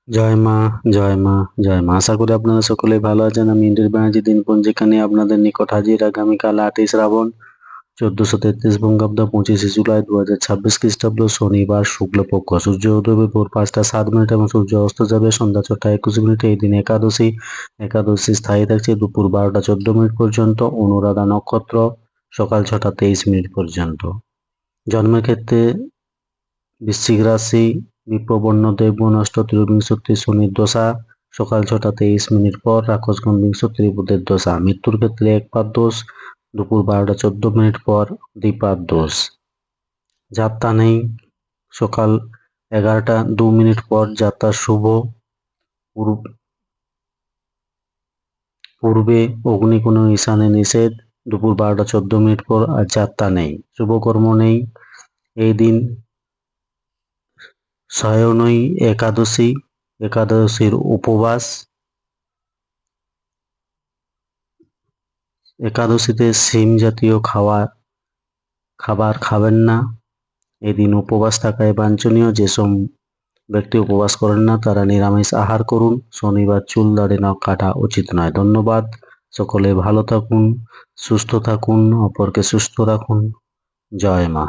জয় মা, জয় মা, জয় মা। আশা করি আপনারা সকলেই ভালো আছেন। আমি ইন্দ্রির ব্যানার্জি দিনপঞ্জিকা নিয়ে আপনাদের নিকট হাজির। আগামীকাল 8ই শ্রাবণ 1433 বঙ্গাব্দ 25শে জুলাই 2026 খ্রিস্টাব্দ শনিবার শুক্লপক্ষ। সূর্য উদয় ভোর 5টা 7 মিনিট এবং সূর্য অস্ত যাবে সন্ধ্যা 6টা 21 মিনিটে। এই দিন একাদশী। একাদশী স্থায়ী থাকছে দুপুর 12টা 14 মিনিট পর্যন্ত। অনুরাধা নক্ষত্র সকাল 6টা 23 মিনিট পর্যন্ত। জন্মের ক্ষেত্রে বৃশ্চিক রাশি, বিপ্রবর্ণ দেবগুণ অষ্ট ত্রিবিংশতি শনির দশা সকাল 6টা 23 মিনিট পর। রাক্ষসগণ বিংশতি বুধের দশা। মৃত্যুর ক্ষেত্রে একপাদ দোষ দুপুর 12টা 14 মিনিট পর। দ্বিপাদ দোষ। যাত্রা নেই সকাল 11টা 2 মিনিট পর। যাত্রা শুভ। পূর্বে অগ্নিকোণ ঈশানে নিষেধ দুপুর 12টা 14 মিনিট পর। আর যাত্রা নেই। শুভকর্ম নেই এই দিন। শয়নই একাদশী। একাদশীর উপবাস। একাদশীতে শিম জাতীয় খাবার খাবেন না। এদিন উপবাস থাকাই বাঞ্ছনীয়। যেসব ব্যক্তি উপবাস করেন না তারা নিরামিষ আহার করুন। শনিবার চুল দাড়ি নখ কাটা উচিত নয়। ধন্যবাদ। সকলে ভালো থাকুন, সুস্থ থাকুন, অপরকে সুস্থ রাখুন। জয় মা।